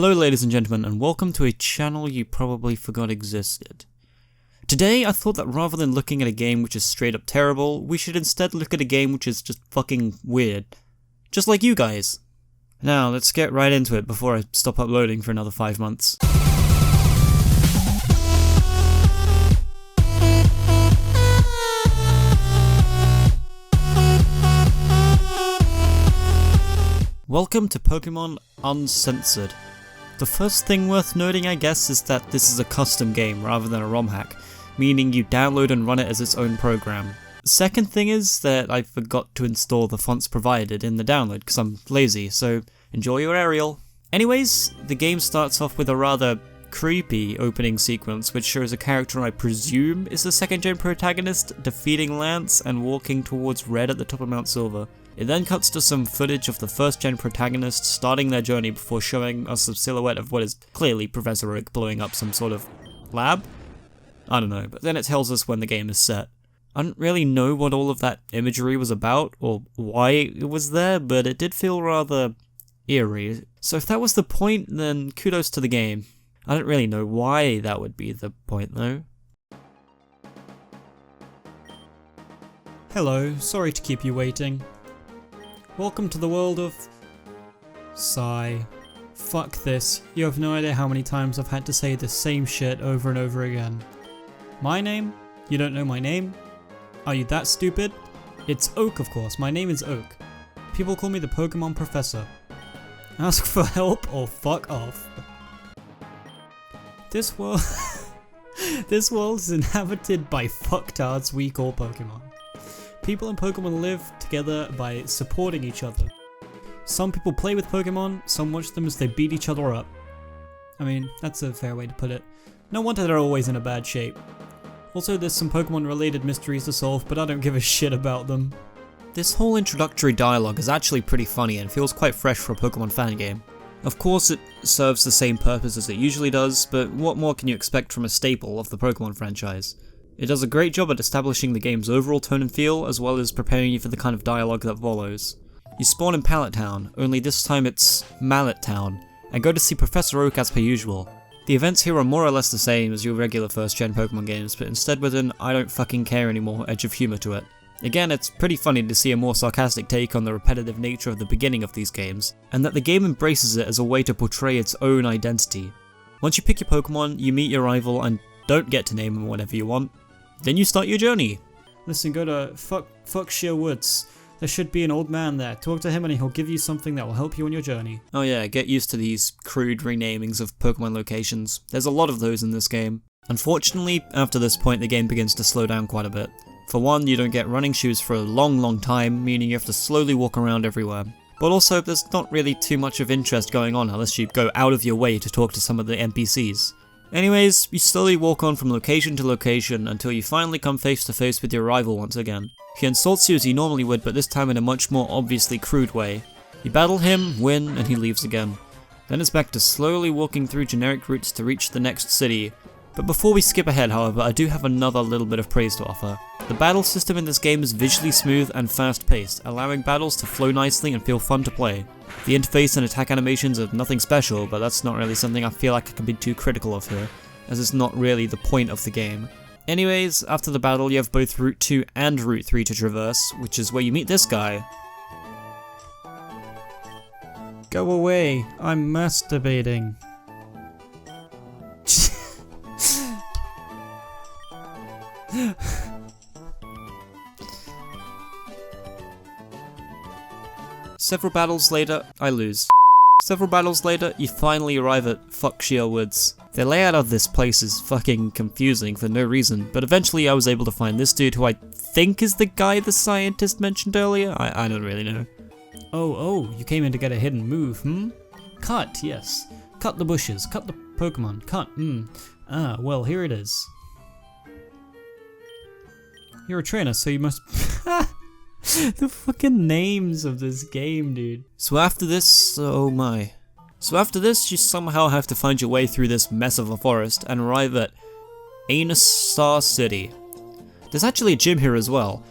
Hello ladies and gentlemen, and welcome to a channel you probably forgot existed. Today I thought that rather than looking at a game which is straight up terrible, we should instead look at a game which is just fucking weird. Just like you guys. Now let's get right into it before I stop uploading for another 5 months. Welcome to Pokémon Uncensored. The first thing worth noting, I guess, is that this is a custom game rather than a ROM hack, meaning you download and run it as its own program. Second thing is that I forgot to install the fonts provided in the download because I'm lazy, so enjoy your Arial. Anyways, the game starts off with a rather creepy opening sequence which shows a character I presume is the second gen protagonist defeating Lance and walking towards Red at the top of Mount Silver. It then cuts to some footage of the first gen protagonist starting their journey before showing us a silhouette of what is clearly Professor Oak blowing up some sort of lab? I don't know, but then it tells us when the game is set. I don't really know what all of that imagery was about or why it was there, but it did feel rather eerie. So if that was the point, then kudos to the game. I don't really know why that would be the point though. Hello, sorry to keep you waiting. Welcome to the world of... Sigh. Fuck this. You have no idea how many times I've had to say the same shit over and over again. My name? You don't know my name? Are you that stupid? It's Oak, of course. My name is Oak. People call me the Pokemon Professor. Ask for help or fuck off. This world... This world is inhabited by fucktards we call Pokemon. People and Pokemon live together by supporting each other. Some people play with Pokemon, some watch them as they beat each other up. I mean, that's a fair way to put it. No wonder they're always in a bad shape. Also, there's some Pokemon related mysteries to solve, but I don't give a shit about them. This whole introductory dialogue is actually pretty funny and feels quite fresh for a Pokemon fan game. Of course it serves the same purpose as it usually does, but what more can you expect from a staple of the Pokemon franchise? It does a great job at establishing the game's overall tone and feel, as well as preparing you for the kind of dialogue that follows. You spawn in Pallet Town, only this time it's Mallet Town, and go to see Professor Oak as per usual. The events here are more or less the same as your regular first-gen Pokemon games, but instead with an I don't fucking care anymore edge of humour to it. Again, it's pretty funny to see a more sarcastic take on the repetitive nature of the beginning of these games, and that the game embraces it as a way to portray its own identity. Once you pick your Pokemon, you meet your rival and don't get to name them whatever you want. Then you start your journey. Listen, go to Fuckshire Woods. There should be an old man there. Talk to him and he'll give you something that will help you on your journey. Oh yeah, get used to these crude renamings of Pokemon locations. There's a lot of those in this game. Unfortunately, after this point the game begins to slow down quite a bit. For one, you don't get running shoes for a long time, meaning you have to slowly walk around everywhere. But also, there's not really too much of interest going on unless you go out of your way to talk to some of the NPCs. Anyways, you slowly walk on from location to location until you finally come face to face with your rival once again. He insults you as he normally would, but this time in a much more obviously crude way. You battle him, win, and he leaves again. Then it's back to slowly walking through generic routes to reach the next city. But before we skip ahead, however, I do have another little bit of praise to offer. The battle system in this game is visually smooth and fast-paced, allowing battles to flow nicely and feel fun to play. The interface and attack animations are nothing special, but that's not really something I feel like I can be too critical of here, as it's not really the point of the game. Anyways, after the battle you have both Route 2 and Route 3 to traverse, which is where you meet this guy. Go away, I'm masturbating. Several battles later, I lose. Several battles later, you finally arrive at Fuckshire Woods. The layout of this place is fucking confusing for no reason, but eventually I was able to find this dude who I think is the guy the scientist mentioned earlier? I don't really know. Oh, you came in to get a hidden move, Cut, yes. Cut the bushes, cut the Pokemon, cut, Ah, well, here it is. You're a trainer, so you must... The fucking names of this game, dude. So after this, oh my. So after this, you somehow have to find your way through this mess of a forest and arrive at Star City. There's actually a gym here as well.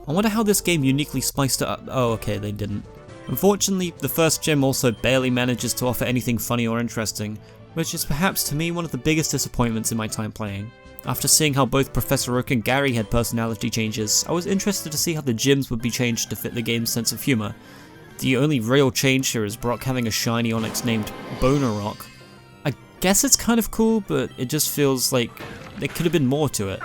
I wonder how this game uniquely spiced it up. Oh, okay, they didn't. Unfortunately, the first gym also barely manages to offer anything funny or interesting, which is perhaps to me one of the biggest disappointments in my time playing. After seeing how both Professor Oak and Gary had personality changes, I was interested to see how the gyms would be changed to fit the game's sense of humour. The only real change here is Brock having a shiny Onyx named Boner Rock. I guess it's kind of cool, but it just feels like there could have been more to it.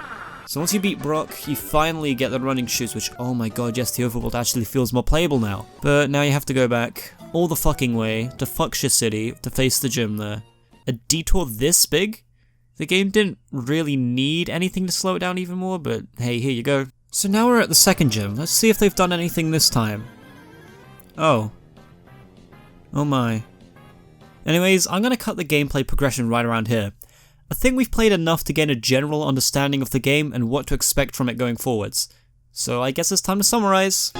So once you beat Brock, you finally get the running shoes, which, oh my god, yes, the overworld actually feels more playable now. But now you have to go back all the fucking way to Fuckshire City to face the gym there. A detour this big? The game didn't really need anything to slow it down even more, but hey, here you go. So now we're at the second gym. Let's see if they've done anything this time. Oh. Oh my. Anyways, I'm gonna cut the gameplay progression right around here. I think we've played enough to gain a general understanding of the game and what to expect from it going forwards. So I guess it's time to summarize.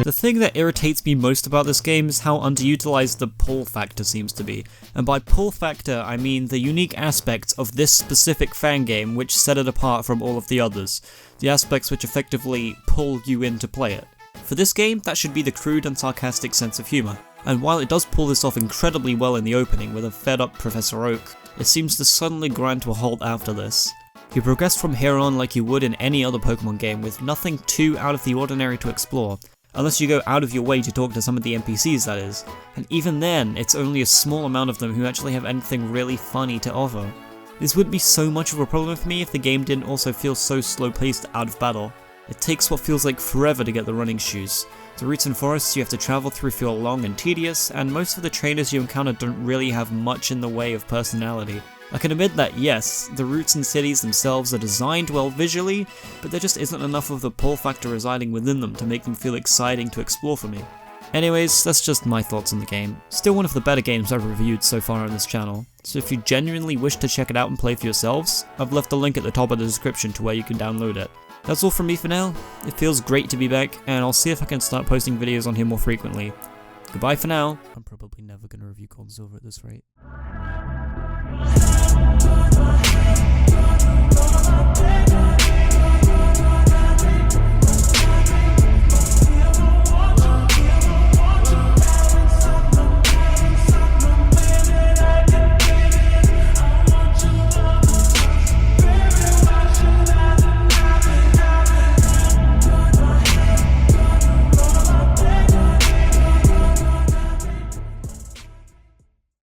The thing that irritates me most about this game is how underutilized the pull factor seems to be. And by pull factor, I mean the unique aspects of this specific fan game which set it apart from all of the others. The aspects which effectively pull you in to play it. For this game, that should be the crude and sarcastic sense of humour. And while it does pull this off incredibly well in the opening with a fed up Professor Oak, it seems to suddenly grind to a halt after this. You progress from here on like you would in any other Pokemon game with nothing too out of the ordinary to explore, unless you go out of your way to talk to some of the NPCs that is, and even then it's only a small amount of them who actually have anything really funny to offer. This wouldn't be so much of a problem for me if the game didn't also feel so slow paced out of battle. It takes what feels like forever to get the running shoes. The routes and forests you have to travel through feel long and tedious, and most of the trainers you encounter don't really have much in the way of personality. I can admit that yes, the routes and cities themselves are designed well visually, but there just isn't enough of the pull factor residing within them to make them feel exciting to explore for me. Anyways, that's just my thoughts on the game. Still one of the better games I've reviewed so far on this channel, so if you genuinely wish to check it out and play for yourselves, I've left a link at the top of the description to where you can download it. That's all from me for now. It feels great to be back, and I'll see if I can start posting videos on here more frequently. Goodbye for now. I'm probably never going to review Gold and Silver at this rate.